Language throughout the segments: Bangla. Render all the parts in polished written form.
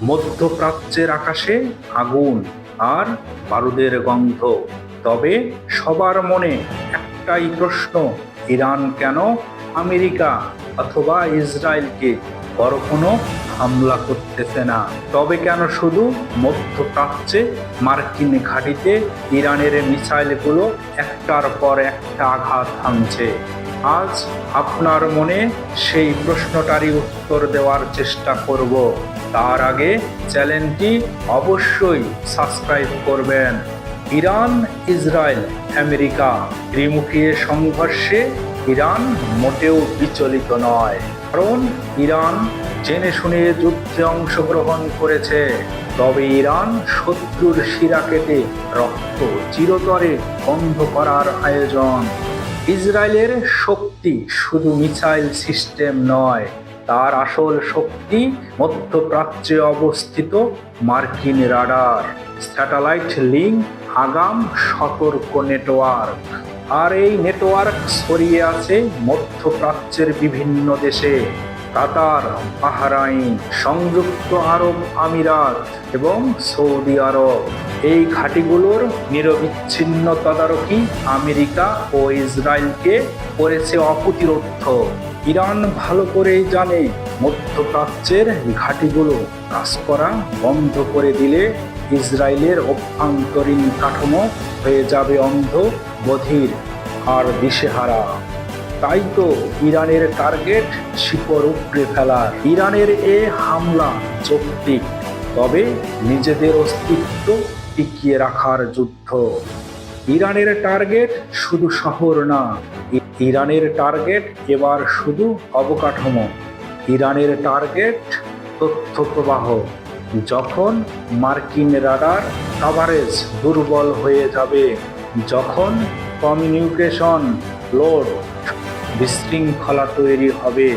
মধ্যপ্রাচ্যের আকাশে আগুন আর বারুদের গন্ধ। তবে সবার মনে একটাই প্রশ্ন, ইরান কেন আমেরিকা অথবা ইসরায়েলকে বড় কোনো হামলা করতেছে না? তবে কেন শুধু মধ্যপ্রাচ্যে মার্কিন ঘাঁটিতে ইরানের মিসাইলগুলো একটার পর একটা আঘাত হানছে? আজ আপনার মনে সেই প্রশ্নটারই উত্তর দেওয়ার চেষ্টা করব। তার আগে চ্যানেলটি অবশ্যই সাবস্ক্রাইব করবেন। ইরান ইসরায়েল আমেরিকা ত্রিমুখী সংঘর্ষে ইরান মোটেও বিচলিত নয়, কারণ ইরান জেনে শুনে যুদ্ধে অংশগ্রহণ করেছে। তবে ইরান শত্রুর শিরা কেটে রক্ত চিরতরে বন্ধ করার আয়োজন। ইসরায়েলের শক্তি শুধু মিসাইল সিস্টেম নয়, তার আসল শক্তি মধ্যপ্রাচ্যে অবস্থিত মার্কিন রাডার, স্যাটেলাইট লিঙ্ক, আগাম সতর্ক নেটওয়ার্ক। আর এই নেটওয়ার্ক ছড়িয়ে আছে মধ্যপ্রাচ্যের বিভিন্ন দেশে। কাতার, বাহরাইন, সংযুক্ত আরব আমিরাত এবং সৌদি আরব। এই ঘাঁটিগুলোর নিরবিচ্ছিন্ন তদারকি আমেরিকা ও ইসরায়েলকে করেছে অপ্রতিরোধ্য। ইরান ভালো করেই জানে, মধ্যপ্রাচ্যের ঘাঁটিগুলো কাজ করা বন্ধ করে দিলে ইসরায়েলের অভ্যন্তরীণ কাঠামো হয়ে যাবে অন্ধ, বধির আর দিশেহারা। তাই তো ইরানের টার্গেট শিকড় উপড়ে ফেলার। ইরানের এ হামলা যৌক্তিক, তবে নিজেদের অস্তিত্ব টিকিয়ে রাখার যুদ্ধ। ইরানের টার্গেট শুধু শহর না, ইরানের টার্গেট এবার শুধু অবকাঠামো। ইরানের টার্গেট তথ্য প্রবাহ। যখন মার্কিন রাডার কভারেজ দুর্বল হয়ে যাবে, যখন কমিউনিকেশন লোড বিশৃঙ্খলা তৈরি হবে,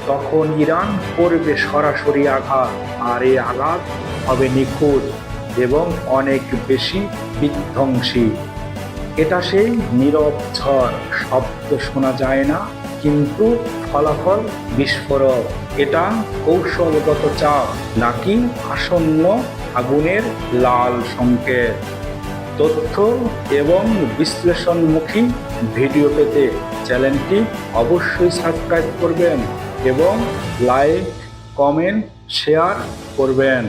তখন ইরান করবে সরাসরি আঘাত। আর এই আঘাত হবে নিখুঁত এবং অনেক বেশি বিধ্বংসী। এটা সেই নীরব ঝড়, শব্দ শোনা যায় না, কিন্তু ফলাফল বিস্ফোরক। এটা কৌশলগত চাপ নাকি আসন্ন আগুনের লাল সংকেত? তথ্য এবং বিশ্লেষণমুখী ভিডিও পেতে চ্যানেলটি অবশ্যই সাবস্ক্রাইব করবেন এবং লাইক, কমেন্ট, শেয়ার করবেন।